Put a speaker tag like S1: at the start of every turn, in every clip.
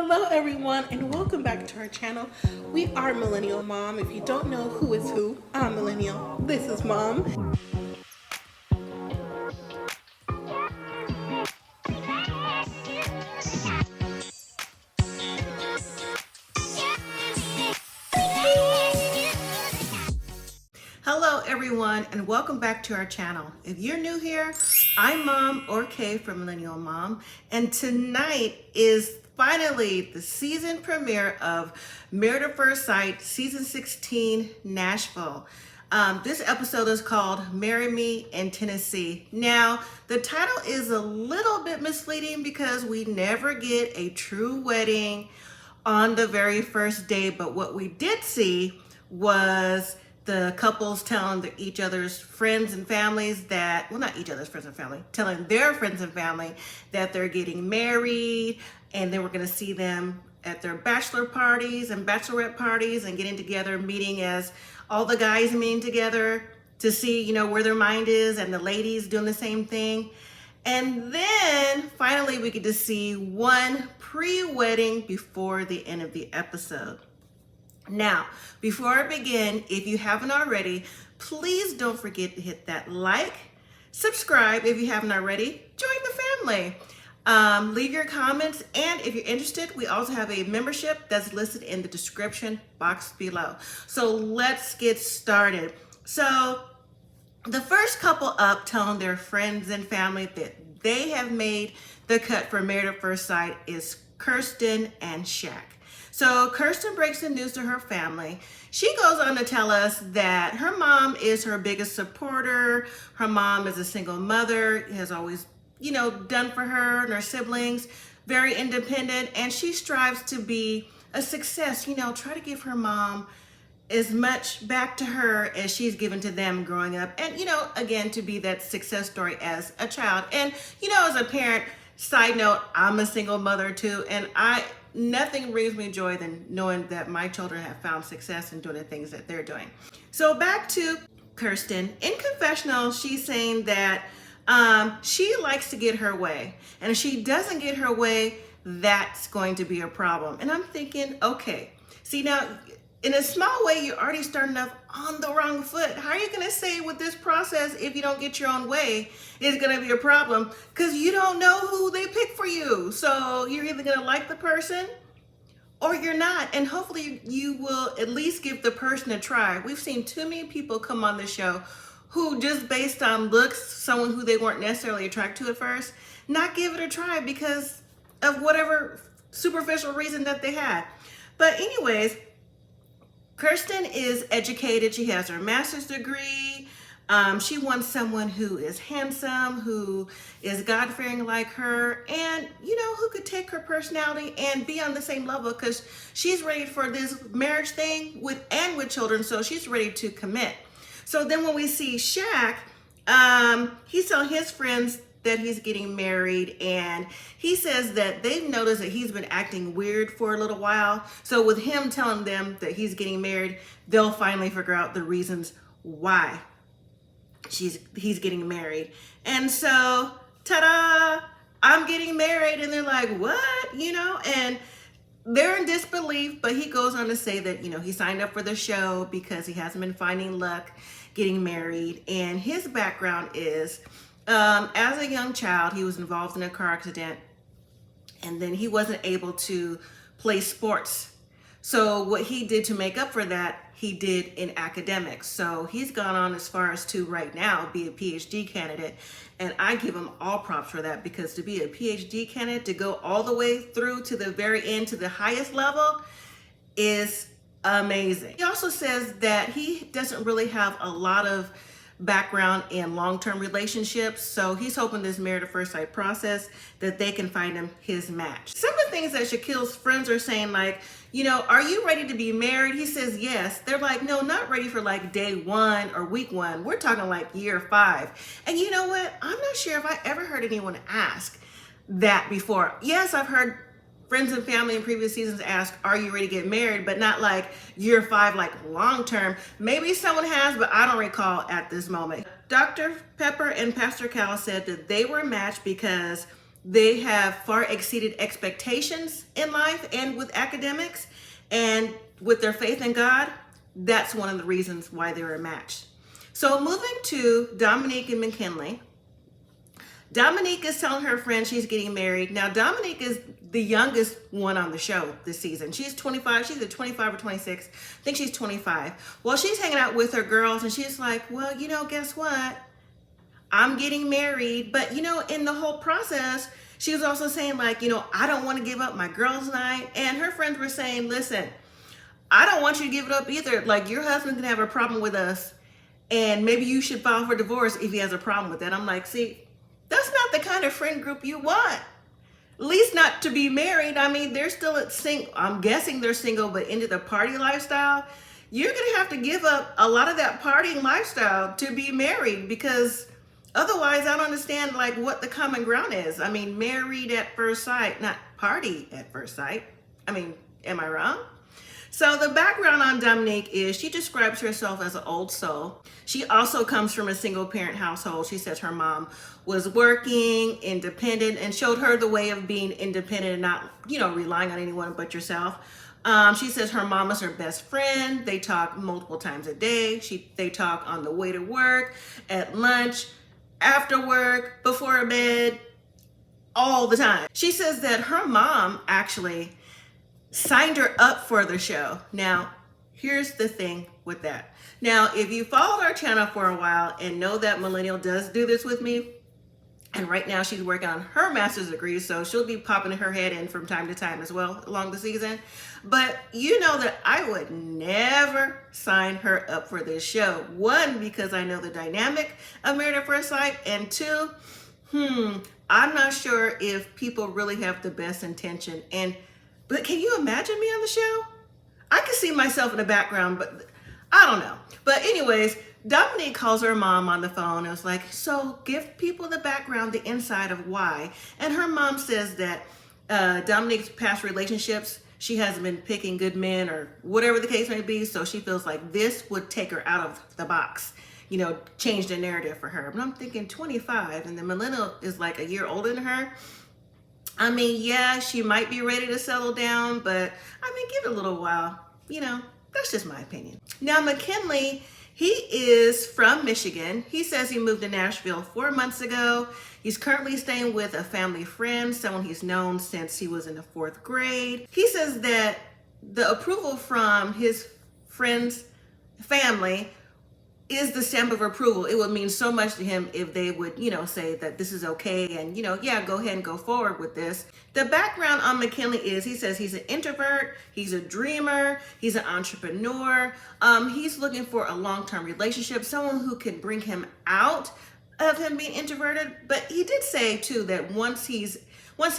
S1: Hello everyone and welcome back to our channel. We are Millennial Mom. If you don't know who is who, I'm Millennial. This is Mom. Hello everyone and welcome back to our channel. If you're new here, I'm Mom or Kay from Millennial Mom, and tonight is finally the season premiere of Married at First Sight Season 16 Nashville. This episode is called Marry Me in Tennessee. Now, the title is a little bit misleading because we never get a true wedding on the very first day, but what we did see was the couples telling each other's friends and families that, well, not each other's friends and family, telling their friends and family that they're getting married, and then we're going to see them at their bachelor parties and bachelorette parties and getting together, meeting as all the guys meeting together to see, you know, where their mind is, and the ladies doing the same thing. And then finally we get to see one pre-wedding before the end of the episode. Now, before I begin, if you haven't already, please don't forget to hit that like, subscribe if you haven't already, join the family, leave your comments, and if you're interested, we also have a membership that's listed in the description box below. So let's get started. So the first couple up telling their friends and family that they have made the cut for Married at First Sight is Kirsten and Shaq. So Kirsten breaks the news to her family. She goes on to tell us that her mom is her biggest supporter. Her mom is a single mother, has always, you know, done for her and her siblings, very independent, and she strives to be a success, you know, try to give her mom as much back to her as she's given to them growing up. And, you know, again, to be that success story as a child. And, you know, as a parent, side note, I'm a single mother too, and nothing brings me joy than knowing that my children have found success in doing the things that they're doing. So back to Kirsten. In confessional, she's saying that she likes to get her way. And if she doesn't get her way, that's going to be a problem. And I'm thinking, okay, see now, in a small way, you're already starting off on the wrong foot. How are you going to say with this process, if you don't get your own way, is going to be a problem? Because you don't know who they pick for you. So you're either going to like the person or you're not. And hopefully you will at least give the person a try. We've seen too many people come on the show who just based on looks, someone who they weren't necessarily attracted to at first, not give it a try because of whatever superficial reason that they had. But anyways, Kirsten is educated. She has her master's degree. She wants someone who is handsome, who is God-fearing like her, and, you know, who could take her personality and be on the same level, because she's ready for this marriage thing with children, so she's ready to commit. So then when we see Shaq, he's telling his friends that he's getting married, and he says that they've noticed that he's been acting weird for a little while. So with him telling them that he's getting married, they'll finally figure out the reasons why he's getting married. And so, ta-da, I'm getting married. And they're like, what? You know, and they're in disbelief, but he goes on to say that, you know, he signed up for the show because he hasn't been finding luck getting married. And his background is, as a young child, he was involved in a car accident, and then he wasn't able to play sports. So what he did to make up for that, he did in academics. So he's gone on as far as to right now be a PhD candidate. And I give him all props for that, because to be a PhD candidate, to go all the way through to the very end, to the highest level, is amazing. He also says that he doesn't really have a lot of background in long-term relationships, so he's hoping this Married at First Sight process that they can find him his match. Some of the things that Shaquille's friends are saying, like, you know, are you ready to be married? He says yes. They're like, no, not ready for like day 1 or week 1. We're talking like year 5. And you know what? I'm not sure if I ever heard anyone ask that before. Yes, I've heard friends and family in previous seasons ask, are you ready to get married? But not like year 5, like long term. Maybe someone has, but I don't recall at this moment. Dr. Pepper and Pastor Cal said that they were matched because they have far exceeded expectations in life and with academics, and with their faith in God. That's one of the reasons why they were a match. So moving to Dominique and McKinley. Dominique is telling her friend she's getting married. Now, Dominique is the youngest one on the show this season. She's 25. She's either 25 or 26. I think she's 25. Well, she's hanging out with her girls, and she's like, well, guess what? I'm getting married. But, in the whole process, she was also saying, like, I don't want to give up my girls' night. And her friends were saying, listen, I don't want you to give it up either. Like, your husband can have a problem with us, and maybe you should file for divorce if he has a problem with that. I'm like, see, that's not the kind of friend group you want. At least not to be married. I mean, they're still I'm guessing they're single, but into the party lifestyle. You're going to have to give up a lot of that partying lifestyle to be married, because otherwise I don't understand like what the common ground is. I mean, married at first sight, not party at first sight. I mean, am I wrong? So the background on Dominique is she describes herself as an old soul. She also comes from a single parent household. She says her mom was working, independent, and showed her the way of being independent and not, relying on anyone but yourself. She says her mom is her best friend. They talk multiple times a day. They talk on the way to work, at lunch, after work, before bed, all the time. She says that her mom actually signed her up for the show. Now, here's the thing with that. Now, if you followed our channel for a while and know that Millennial does do this with me, and right now she's working on her master's degree, so she'll be popping her head in from time to time as well along the season. But you know that I would never sign her up for this show. One, because I know the dynamic of Married at First Sight, and two, I'm not sure if people really have the best intention. But can you imagine me on the show? I can see myself in the background, but I don't know. But anyways, Dominique calls her mom on the phone and was like, so give people the background, the inside of why. And her mom says that Dominique's past relationships, she hasn't been picking good men or whatever the case may be. So she feels like this would take her out of the box, change the narrative for her. But I'm thinking 25, and the Millennial is like a year older than her. I mean, yeah, she might be ready to settle down, but I mean, give it a little while. That's just my opinion. Now, McKinley, he is from Michigan. He says he moved to Nashville 4 months ago. He's currently staying with a family friend, someone he's known since he was in the 4th grade. He says that the approval from his friend's family is the stamp of approval. It would mean so much to him if they would, say that this is okay and, yeah, go ahead and go forward with this. The background on McKinley is, he says he's an introvert, he's a dreamer, he's an entrepreneur. He's looking for a long-term relationship, someone who can bring him out of him being introverted. But he did say too that once he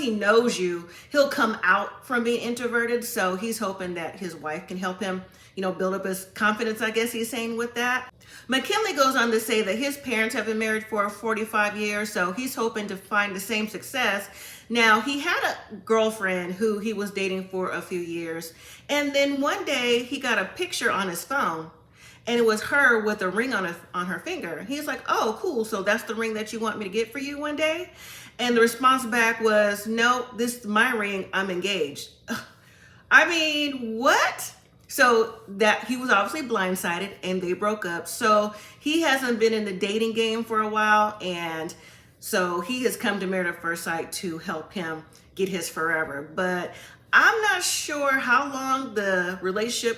S1: knows you, he'll come out from being introverted. So he's hoping that his wife can help him, build up his confidence, I guess he's saying with that. McKinley goes on to say that his parents have been married for 45 years, so he's hoping to find the same success. Now, he had a girlfriend who he was dating for a few years, and then one day he got a picture on his phone, and it was her with a ring on her finger. He's like, oh, cool, so that's the ring that you want me to get for you one day? And the response back was, no, this is my ring, I'm engaged. I mean, what? So that he was obviously blindsided and they broke up. So he hasn't been in the dating game for a while. And so he has come to Married at First Sight to help him get his forever. But I'm not sure how long the relationship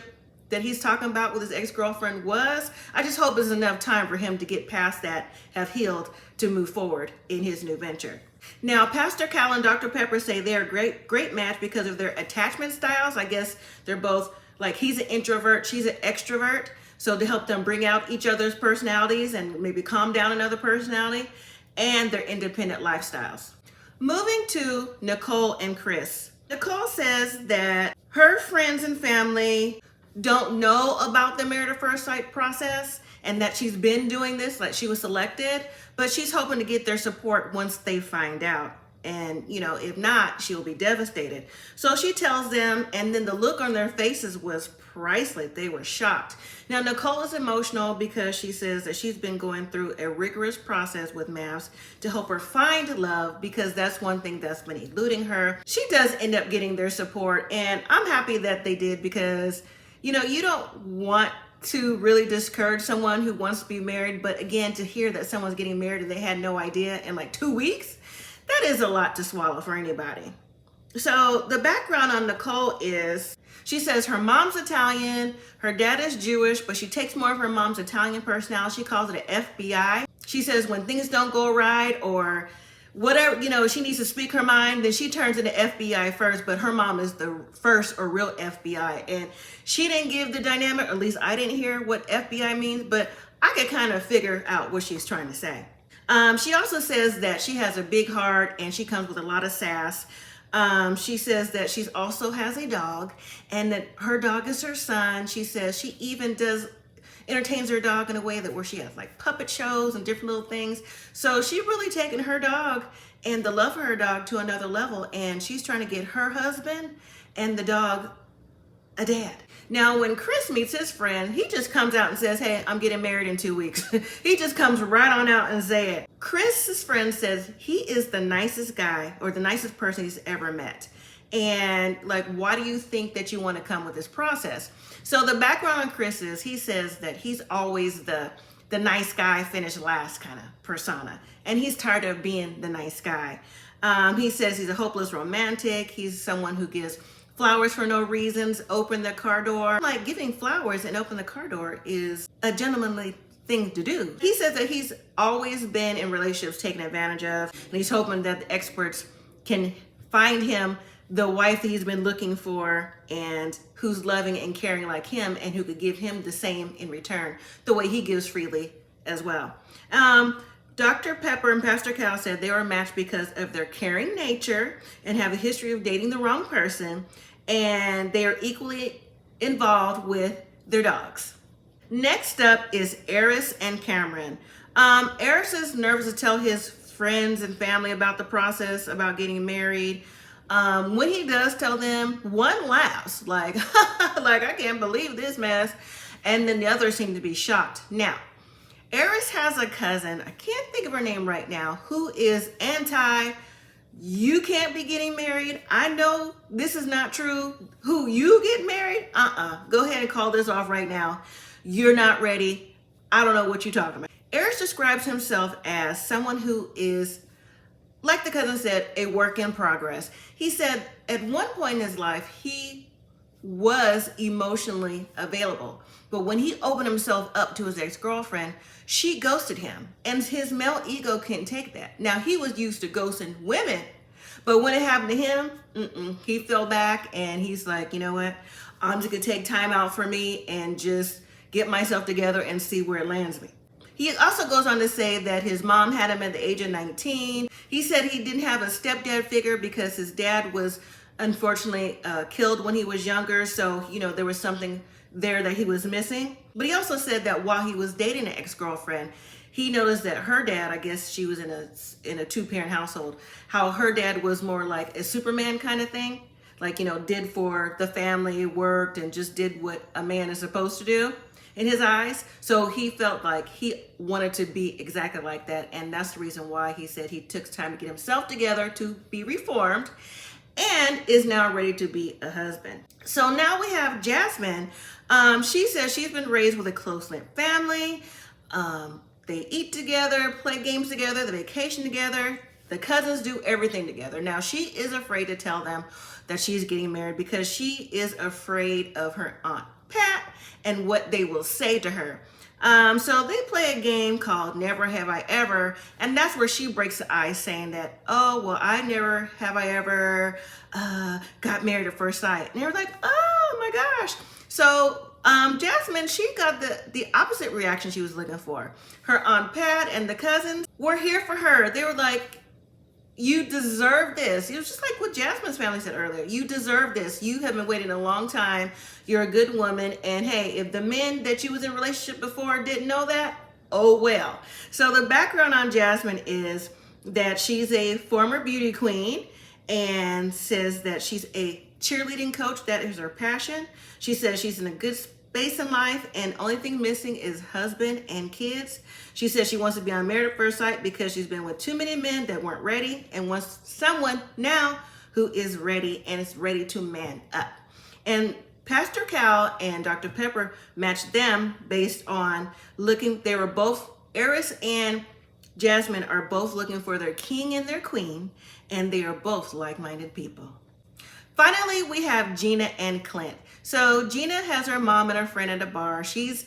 S1: that he's talking about with his ex-girlfriend was. I just hope there's enough time for him to get past that, have healed, to move forward in his new venture. Now, Pastor Cal and Dr. Pepper say they're a great match because of their attachment styles. I guess they're both, like, he's an introvert, she's an extrovert. So to help them bring out each other's personalities and maybe calm down another personality, and their independent lifestyles. Moving to Nicole and Chris. Nicole says that her friends and family don't know about the Married at First Sight process and that she's been doing this, like she was selected, but she's hoping to get their support once they find out. And, if not, she'll be devastated. So she tells them, and then the look on their faces was priceless. They were shocked. Now, Nicole is emotional because she says that she's been going through a rigorous process with Mavs to help her find love, because that's one thing that's been eluding her. She does end up getting their support, and I'm happy that they did, because, you don't want to really discourage someone who wants to be married. But again, to hear that someone's getting married and they had no idea in like 2 weeks, that is a lot to swallow for anybody. So the background on Nicole is, she says her mom's Italian, her dad is Jewish, but she takes more of her mom's Italian personality. She calls it an FBI. She says when things don't go right or whatever, she needs to speak her mind, then she turns into FBI first, but her mom is the first or real FBI. And she didn't give the dynamic, or at least I didn't hear what FBI means, but I could kind of figure out what she's trying to say. She also says that she has a big heart and she comes with a lot of sass. She says that she also has a dog and that her dog is her son. She says she even entertains her dog in a way that where she has like puppet shows and different little things. So she really taken her dog and the love for her dog to another level, and she's trying to get her husband and the dog a dad. Now, when Chris meets his friend, he just comes out and says, hey, I'm getting married in 2 weeks. He just comes right on out and say it. Chris's friend says he is the nicest guy or the nicest person he's ever met. And like, why do you think that you want to come with this process? So the background on Chris is, he says that he's always the nice guy finish last kind of persona. And he's tired of being the nice guy. He says he's a hopeless romantic. He's someone who gives flowers for no reasons, open the car door. Like, giving flowers and open the car door is a gentlemanly thing to do. He says that he's always been in relationships taken advantage of, and he's hoping that the experts can find him the wife that he's been looking for, and who's loving and caring like him, and who could give him the same in return, the way he gives freely as well. Dr. Pepper and Pastor Cal said they were matched because of their caring nature and have a history of dating the wrong person, and they are equally involved with their dogs. Next up is Eris and Cameron. Eris is nervous to tell his friends and family about the process, about getting married. When he does tell them, one laughs like, like, I can't believe this mess. And then the others seem to be shocked. Now, Eris has a cousin, I can't think of her name right now, who is you can't be getting married. I know this is not true. Who, you get married? Go ahead and call this off right now. You're not ready. I don't know what you're talking about. Eris describes himself as someone who is, like the cousin said, a work in progress. He said at one point in his life, he was emotionally available. But when he opened himself up to his ex-girlfriend, she ghosted him. And his male ego couldn't take that. Now, he was used to ghosting women, but when it happened to him, he fell back and he's like, you know what? I'm just gonna take time out for me and just get myself together and see where it lands me. He also goes on to say that his mom had him at the age of 19. He said he didn't have a stepdad figure because his dad was unfortunately killed when he was younger. So, there was something there that he was missing. But he also said that while he was dating an ex-girlfriend, he noticed that her dad, I guess she was in a two-parent household, how her dad was more like a Superman kind of thing. Like, did for the family, worked, and just did what a man is supposed to do in his eyes. So he felt like he wanted to be exactly like that. And that's the reason why he said he took time to get himself together to be reformed and is now ready to be a husband. So now we have Jasmine. She says she's been raised with a close-knit family. They eat together, play games together, they vacation together. The cousins do everything together. Now, she is afraid to tell them that she's getting married because she is afraid of her Aunt Pat and what they will say to her. So they play a game called Never Have I Ever, and that's where she breaks the ice saying that, oh, well, I never have I ever got married at first sight. And they were like, oh my gosh. So Jasmine, she got the opposite reaction she was looking for. Her Aunt Pat and the cousins were here for her. They were like, you deserve this. It was just like what Jasmine's family said earlier. You deserve this. You have been waiting a long time. You're a good woman. And hey, if the men that you was in a relationship before didn't know that, oh well. So the background on Jasmine is that she's a former beauty queen and says that she's a cheerleading coach. That is her passion. She says she's in a good space in life and only thing missing is husband and kids. She says she wants to be on Married at First Sight because she's been with too many men that weren't ready and wants someone now who is ready and is ready to man up. And Pastor Cal and Dr. Pepper matched them based on they were both, Eris and Jasmine are both looking for their king and their queen, and they are both like-minded people. Finally, we have Gina and Clint. So Gina has her mom and her friend at a bar. She's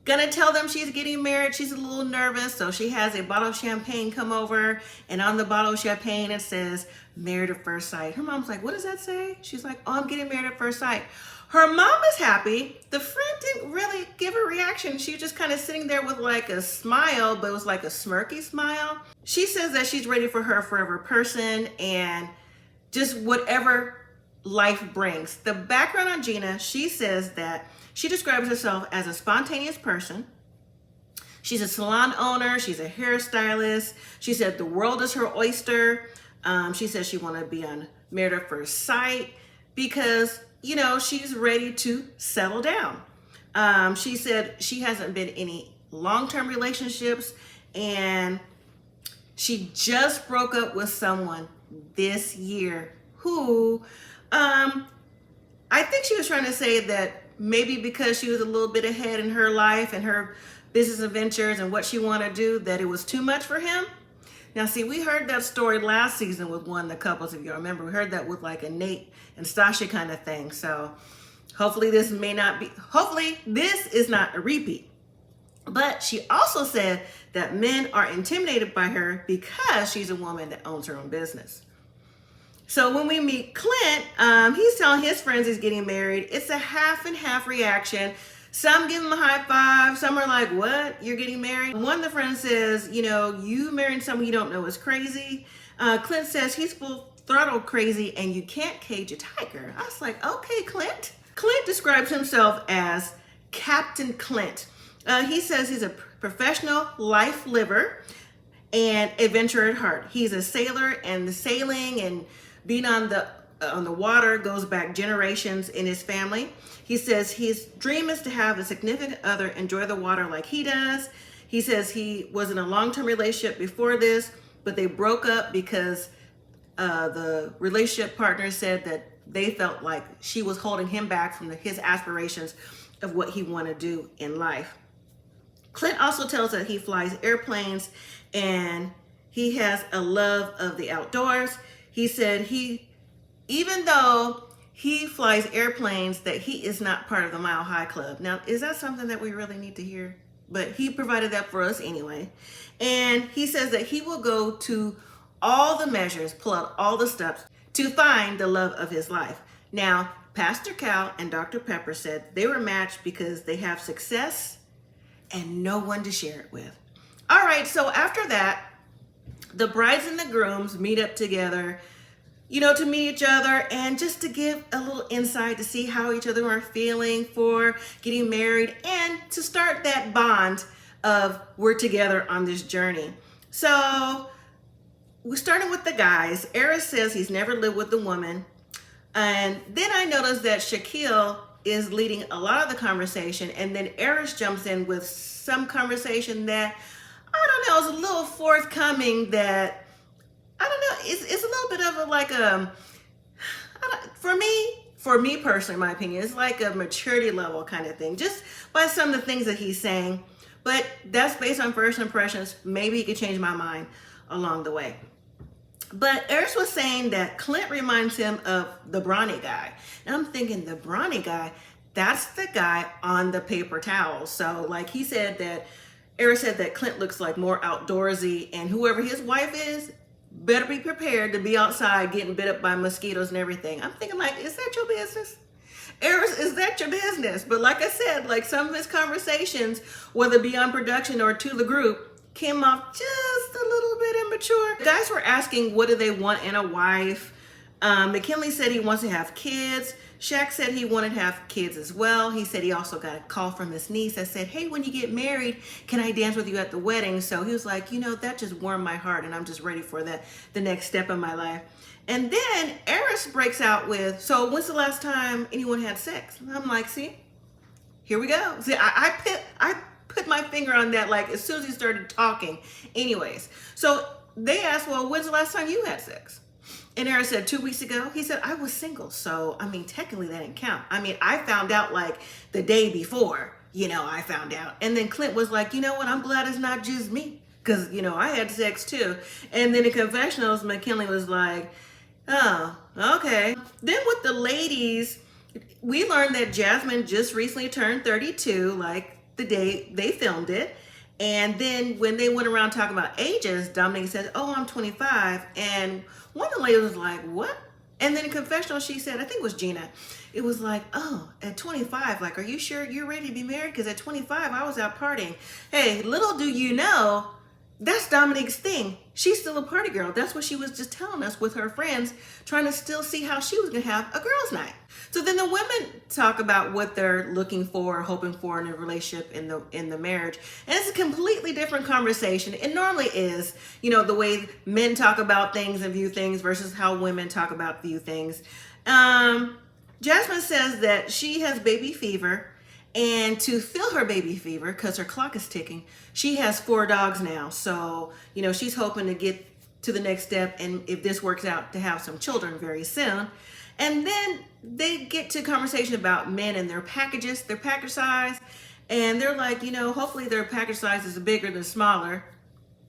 S1: gonna tell them she's getting married. She's a little nervous, so she has a bottle of champagne come over, and on the bottle of champagne it says Married at First Sight. Her mom's like, what does that say? She's like, oh, I'm getting married at first sight. Her mom is happy. The friend didn't really give a reaction. She was just kind of sitting there with like a smile, but it was like a smirky smile. She says that she's ready for her forever person and just whatever life brings. The background on Gina, she says that she describes herself as a spontaneous person. She's a salon owner. She's a hairstylist. She said the world is her oyster. She says she want to be on Married at First Sight because, you know, she's ready to settle down. She said she hasn't been in any long-term relationships and she just broke up with someone this year who, I think she was trying to say that maybe because she was a little bit ahead in her life and her business adventures and what she wanted to do, that it was too much for him. Now, see, we heard that story last season with one of the couples, if you remember. We heard that with like a Nate and Stasha kind of thing. So hopefully this is not a repeat. But she also said that men are intimidated by her because she's a woman that owns her own business. So when we meet Clint, he's telling his friends he's getting married. It's a half and half reaction. Some give him a high five. Some are like, what? You're getting married? One of the friends says, you know, you marrying someone you don't know is crazy. Clint says he's full throttle crazy and you can't cage a tiger. I was like, okay, Clint. Clint describes himself as Captain Clint. He says he's a professional life liver and adventurer at heart. He's a sailor, and the sailing and being on the water goes back generations in his family. He says his dream is to have a significant other enjoy the water like he does. He says he was in a long-term relationship before this, but they broke up because the relationship partner said that they felt like she was holding him back from his aspirations of what he wanted to do in life. Clint also tells that he flies airplanes and he has a love of the outdoors. He said even though he flies airplanes, that he is not part of the Mile High Club. Now, is that something that we really need to hear? But he provided that for us anyway. And he says that he will go to all the measures, pull out all the steps to find the love of his life. Now, Pastor Cal and Dr. Pepper said they were matched because they have success and no one to share it with. All right, so after that, the brides and the grooms meet up together, you know, to meet each other and just to give a little insight to see how each other are feeling for getting married and to start that bond of we're together on this journey. So we started with the guys. Eris says he's never lived with a woman. And then I noticed that Shaquille is leading a lot of the conversation. And then Eris jumps in with some conversation that, I don't know, is a little forthcoming that, I don't know, it's a little bit of a, like for me personally, in my opinion, it's like a maturity level kind of thing, just by some of the things that he's saying. But that's based on first impressions. Maybe he could change my mind along the way. But Eris was saying that Clint reminds him of the brawny guy. And I'm thinking, the brawny guy, that's the guy on the paper towel. So like he said that, Eris said that Clint looks like more outdoorsy, and whoever his wife is, better be prepared to be outside getting bit up by mosquitoes and everything. I'm thinking like, is that your business? Eris, is that your business? But like I said, like some of his conversations, whether it be on production or to the group, came off just a little bit immature. The guys were asking, what do they want in a wife? McKinley said he wants to have kids. Shaq said he wanted to have kids as well. He said he also got a call from his niece that said, hey, when you get married, can I dance with you at the wedding? So he was like, you know, that just warmed my heart and I'm just ready for that, the next step in my life. And then Eris breaks out with, so when's the last time anyone had sex? And I'm like, see, here we go. See, I put my finger on that like as soon as he started talking. Anyways, so they asked, well, when's the last time you had sex? And Eris said 2 weeks ago. He said, I was single. So, I mean, technically that didn't count. I mean, I found out like the day before, you know, I found out. And then Clint was like, you know what? I'm glad it's not just me. Because, you know, I had sex too. And then in confessionals, McKinley was like, oh, okay. Then with the ladies, we learned that Jasmine just recently turned 32, like the day they filmed it. And then when they went around talking about ages, Dominique said, oh, I'm 25. And one of the ladies was like, what? And then in confessional, she said, I think it was Gina. It was like, oh, at 25, like, are you sure you're ready to be married? Because at 25, I was out partying. Hey, little do you know, that's Dominique's thing. She's still a party girl. That's what she was just telling us with her friends, trying to still see how she was going to have a girls' night. So then the women talk about what they're looking for, hoping for in a relationship, in the marriage. And it's a completely different conversation. It normally is, you know, the way men talk about things and view things versus how women talk about view things. Jasmine says that she has baby fever. And to fill her baby fever, because her clock is ticking, she has 4 dogs now. So, you know, she's hoping to get to the next step. And if this works out, to have some children very soon. And then they get to conversation about men and their packages, their package size. And they're like, you know, hopefully their package size is bigger than smaller.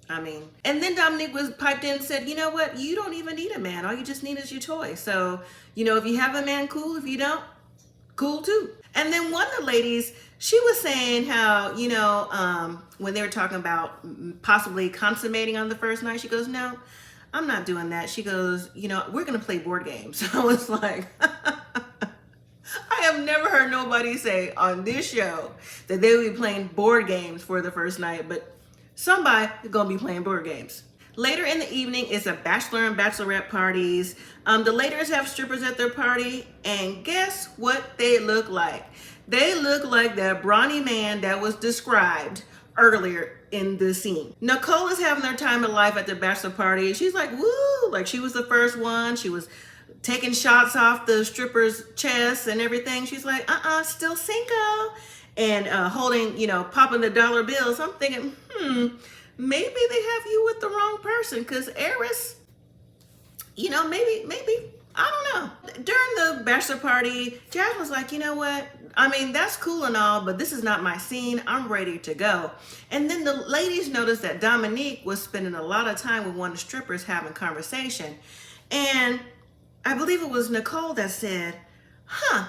S1: I mean, and then Dominique was piped in and said, you know what? You don't even need a man. All you just need is your toy. So, you know, if you have a man, cool. If you don't, cool too. And then one of the ladies, she was saying how, you know, when they were talking about possibly consummating on the first night, she goes, no, I'm not doing that. She goes, you know, we're going to play board games. I was like, I have never heard nobody say on this show that they would be playing board games for the first night, but somebody is going to be playing board games. Later in the evening is a bachelor and bachelorette parties. The ladies have strippers at their party, and guess what they look like? They look like that brawny man that was described earlier in the scene. Nicole is having their time of life at the bachelor party. She's like, woo, like she was the first one. She was taking shots off the stripper's chest and everything. She's like, still single. And holding, you know, popping the dollar bills. I'm thinking, maybe they have you with the wrong person, because Eris, you know, maybe, I don't know. During the bachelor party, Jasmine was like, you know what? I mean, that's cool and all, but this is not my scene. I'm ready to go. And then the ladies noticed that Dominique was spending a lot of time with one of the strippers having conversation. And I believe it was Nicole that said, I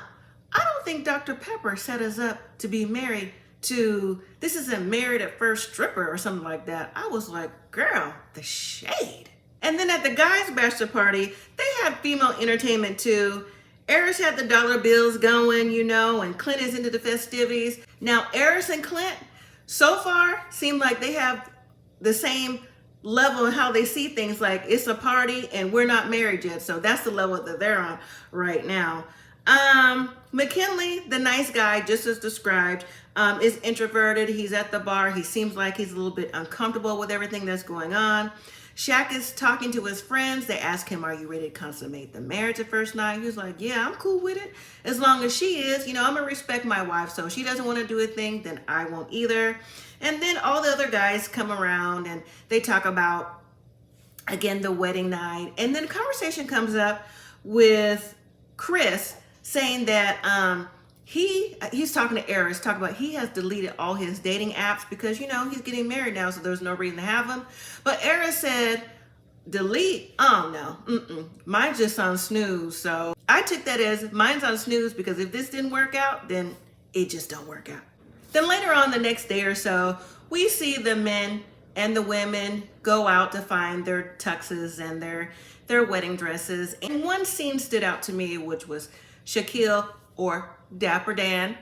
S1: don't think Dr.Pepper set us up to be married to, this isn't Married at First stripper or something like that. I was like, girl, the shade. And then at the guys' bachelor party, they had female entertainment too. Eris had the dollar bills going, you know, and Clint is into the festivities. Now, Eris and Clint, so far, seem like they have the same level of how they see things, like it's a party and we're not married yet. So that's the level that they're on right now. McKinley, the nice guy, just as described, is introverted. He's at the bar. He seems like he's a little bit uncomfortable with everything that's going on. Shaq is talking to his friends. They ask him, are you ready to consummate the marriage at first night? He was like, yeah, I'm cool with it. As long as she is, you know, I'm gonna respect my wife. So if she doesn't want to do a thing, then I won't either. And then all the other guys come around and they talk about, again, the wedding night. And then the conversation comes up with Chris saying that he's talking to Eris, talking about he has deleted all his dating apps because, you know, he's getting married now, so there's no reason to have them. But Eris said, delete? Oh, no. Mine's just on snooze. So I took that as mine's on snooze because if this didn't work out, then it just don't work out. Then later on the next day or so, we see the men and the women go out to find their tuxes and their wedding dresses. And one scene stood out to me, which was Shaquille, or Dapper Dan.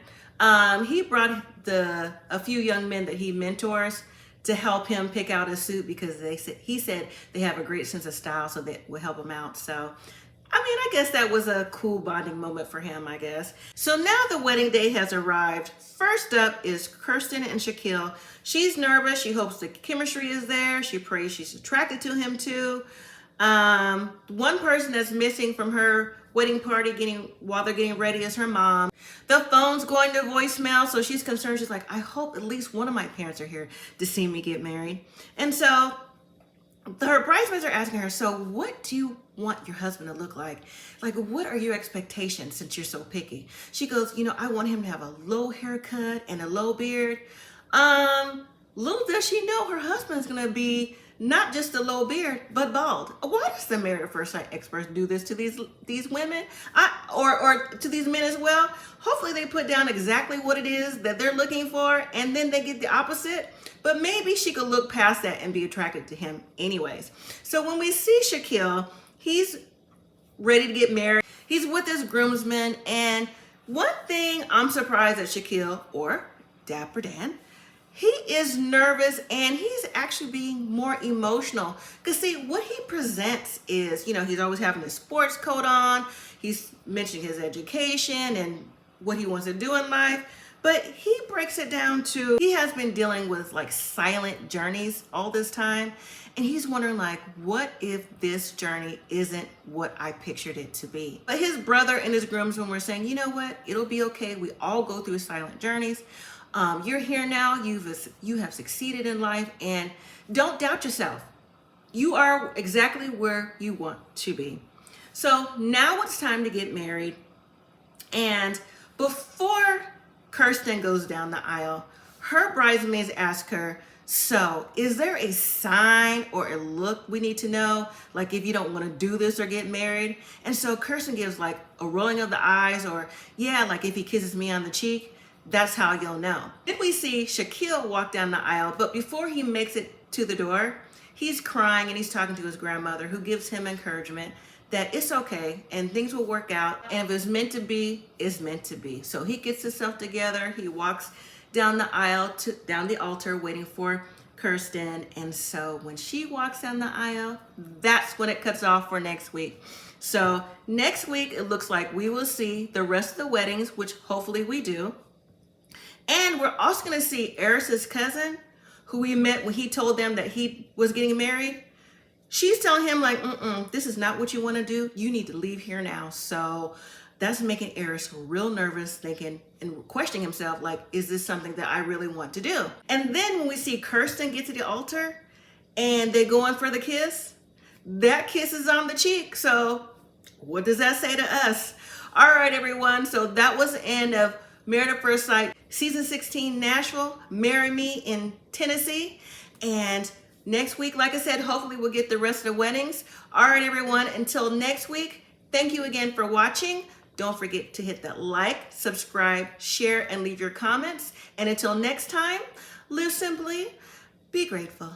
S1: He brought a few young men that he mentors to help him pick out a suit because he said they have a great sense of style, so that will help him out. So I mean, I guess that was a cool bonding moment for him, I guess. So now the wedding day has arrived. First up is Kirsten and Shaquille. She's nervous. She hopes the chemistry is there. She prays she's attracted to him too. One person that's missing from her wedding party while they're getting ready is her mom. The phone's going to voicemail, so she's concerned. She's like, I hope at least one of my parents are here to see me get married. And so her bridesmaids are asking her, so what do you want your husband to look like? Like, what are your expectations since you're so picky? She goes, I want him to have a low haircut and a low beard. Little does she know her husband's gonna be not just a low beard, but bald. Why does the Married at First Sight experts do this to these women? Or to these men as well? Hopefully they put down exactly what it is that they're looking for, and then they get the opposite. But maybe she could look past that and be attracted to him anyways. So when we see Shaquille, he's ready to get married. He's with his groomsmen. And one thing I'm surprised at Shaquille, or Dapper Dan, he is nervous and he's actually being more emotional. Because see, what he presents is, he's always having his sports coat on. He's mentioning his education and what he wants to do in life. But he breaks it down to, he has been dealing with like silent journeys all this time. And he's wondering like, what if this journey isn't what I pictured it to be? But his brother and his groomsmen were saying, you know what? It'll be okay. We all go through silent journeys. You're here now. You have succeeded in life, and don't doubt yourself. You are exactly where you want to be. So now it's time to get married. And before Kirsten goes down the aisle, her bridesmaids ask her, so is there a sign or a look we need to know? Like if you don't want to do this or get married? And so Kirsten gives like a rolling of the eyes, or yeah, like if he kisses me on the cheek, that's how you'll know. Then we see Shaquille walk down the aisle, but before he makes it to the door, he's crying and he's talking to his grandmother, who gives him encouragement that it's okay and things will work out. And if it's meant to be, it's meant to be. So he gets himself together. He walks down the aisle down the altar waiting for Kirsten. And so when she walks down the aisle, that's when it cuts off for next week. So next week, it looks like we will see the rest of the weddings, which hopefully we do. And we're also going to see Eris's cousin, who we met when he told them that he was getting married. She's telling him like, this is not what you want to do. You need to leave here now. So that's making Eris real nervous, thinking and questioning himself, like, is this something that I really want to do? And then when we see Kirsten get to the altar and they go in for the kiss, that kiss is on the cheek. So what does that say to us? All right, everyone. So that was the end of Married at First Sight, Season 16, Nashville, Marry Me in Tennessee. And next week, like I said, hopefully we'll get the rest of the weddings. All right, everyone, until next week, thank you again for watching. Don't forget to hit that like, subscribe, share, and leave your comments. And until next time, live simply, be grateful.